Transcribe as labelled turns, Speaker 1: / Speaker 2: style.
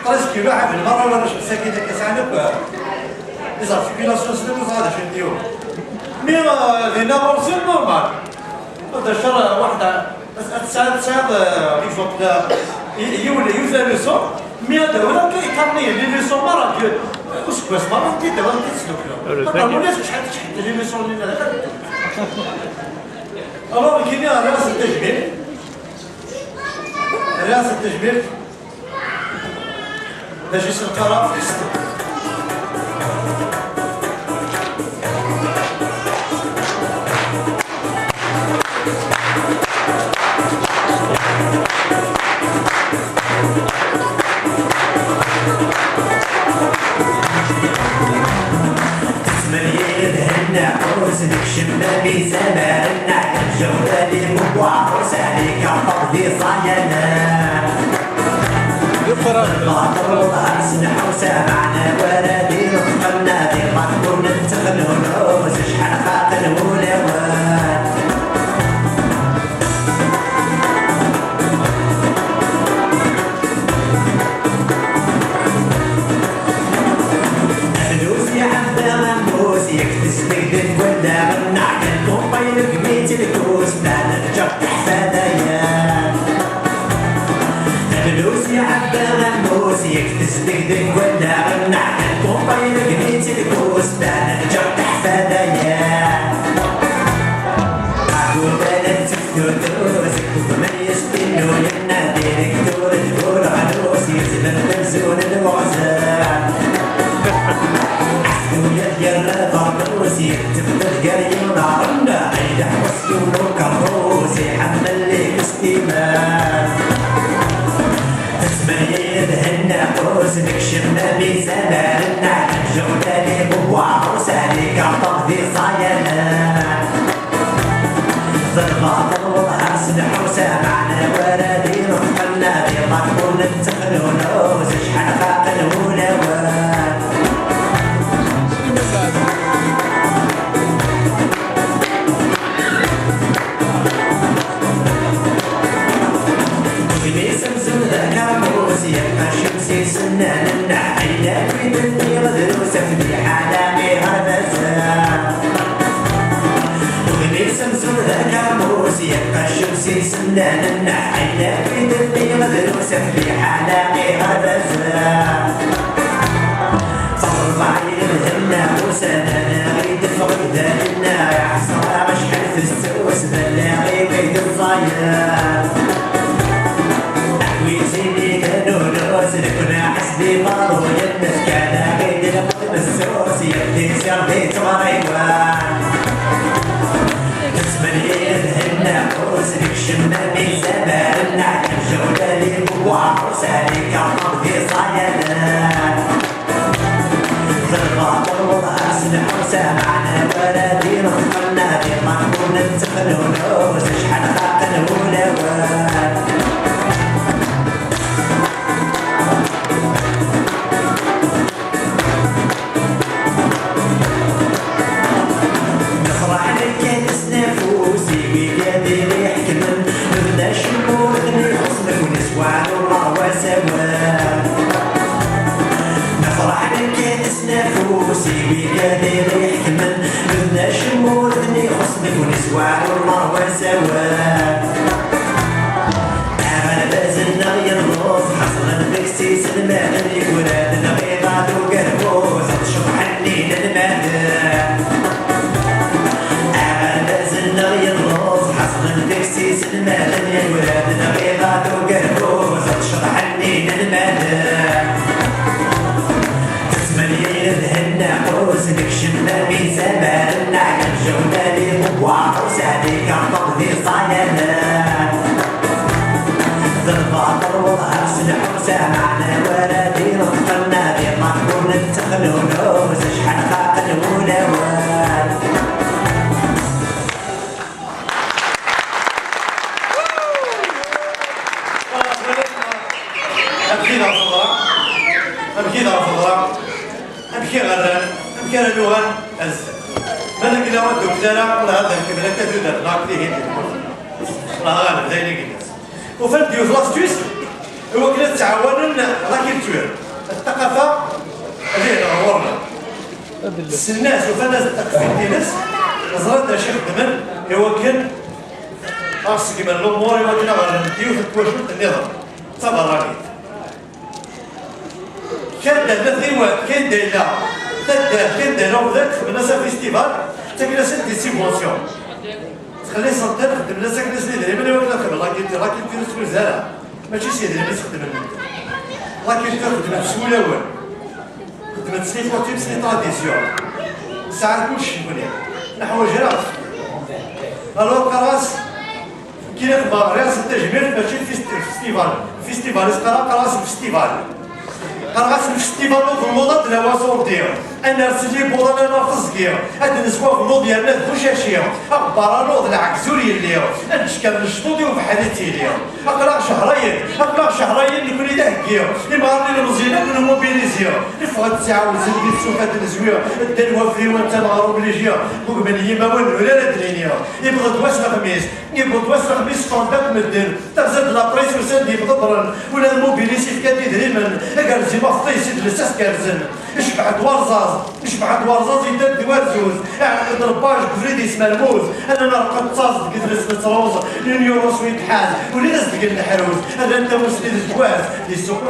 Speaker 1: 13 كيلو عاد المره ولا باش مساكين كاسعنب لي زارتيكولاسيون سلمو هذا شنو نديرو مي لينا مورسين نورمال هذا شهر واحده تساعد اكزومبل يوزا لو سون مي هذا ولا كيكارني لي لو سون مره كوس مره تي دابا تسلك له الناس شحال لي لو سون اللي هذا الوغ كاين راس التجميل راس التجميل باش يسنقرا في السطح
Speaker 2: نكشف في زماننا الجولة لمبوع عليك قضي صيانا الباطل والعرس نحو سامعنا ولادي رقمنا في قلب ننتقلوا نوز شحال خاطر ولوان فلوس يا عبد غموس يكتس بيدك ولا غنع كومبايلك ميت الكوس بعد الجرح حفايا فلوس يا عبد غموس يكتس بيدك ولا غنع كومبايلك ميت الكوس بعد الجرح حفايا عقول بلد تفتو دروس من يستنو لنا ديريكتور الكور علوس يزبن بنزون الوعزان ويا الرضا تفضل قريب نارنا عيد حوسكم وكروس يحمل لك استيمان تسميد الناقوس نكشفنا بزماننا الجولة لبوا عروس عليك عطف ذي صيانا ضربات والعرس نحوسة معنا ولادي رحمنا في طرق ننتقلوا نوز شحال خاقل ولوان يبقى شمسي سنان النحيلة في دني غدروسة في حلامي هربزة وغني سمسم ذاك عموس يبقى شمسي سنان النحيلة في دني غدروسة في حلامي هربزة صبر معين الهنا وسنانا غيد فقد لنا يا حصرة مشحن في السوس بلاغي بيت الصياد ويزيني كانوا نوزن كنا حسبي مارو يدنس كان غيد القلب السوس يبدي سيرتي تغريوان تسمني الهنا قوس نكشمنا بزماننا الجولة لبوا عروس عليك عطب في صيانا ضربات والعرس نحوسة معنا ولادي رقمنا في طرق ننتقلوا نوز شحال خاقل ولوان نفرح لك نفوسي بيدي ريح من بدنا شمول ذني خصمك ونسوع والمروة سوا عمل بازلنا ينغوص حصل البكسيس المهدي ولادنا بيضات وقربوز تشوف حنين المهدى عمل بازلنا ينغوص حصل البكسيس المهدي ولادنا بيضات وقربوز تشوف حنين المهدى الناقوس نكشفنا بزماننا الجولة لبوا عروس عليك عطب ذي صيانا ضربات والعرس نحوسة معنا ولادي رقمنا في طرق ننتقلوا نوز شحال خاقل ولوان
Speaker 1: أمشي غدا أمشي اللغة أزل ماذا كنا ودو كذا ولا هذا الكبيرة تزود ناقدي هنا راه غالب زي اللي قلت وفالديو في لاستويس هو كنا تعاوننا راكي التوير الناس وفناس التقفيل ديالس زرد شي خدمن يوكل خاص كيما الامور يوكل على نديو في التواشط النظام تبراني كان دابا كاين دايره كاين دايره وذاك خدمنا فيستيفال تاكل دي سيبونسيون تخلي سنتر خدم لنا ساكن سيدي دائما يوكل خدم راكي دير زرع ماشي سيدي اللي تخدم راكي تخدم بسهوله وين خدمت سنين فوتيب سنين طراديسيون ساعات كلشي يقول نحو جراف الوغ كراس كي نخدم رياض التجميل ماشي فيستيفال كراس فيستيفال كراس فيستيفال في الموضه ديال الوصول ديالو انا رسلي بوضه انا فزكيو هاد الاسبوع في النوض ديالنا بوشاشيو اخبار النوض العكسوري ليو نشكل الاستوديو بحالتي ليو اقرا شهرين اللي كوني دهكيو اللي مغارني المزينه كنا موبيليزيو الفغات ساعه وزندي السوفات الزويو الدلوه في وانت مغروب ليجيو بوكبنيه ما وين ولا دلينيو يبغى دواس الخميس كونتاكت مدير تزاد لابريس وساندي بضبرن ولا الموبيليسي في كادي دريمن قال زي ما فطيسي لساس كارزن اشبع دوارزاز يدد دوار زوز ضرباج كفريدي اسمه الموز انا نرقد تصاص قدرس نتروز لين يورو سويت حاز ولي ناس ديال الحروز انا انت مسند الجواز اللي السوق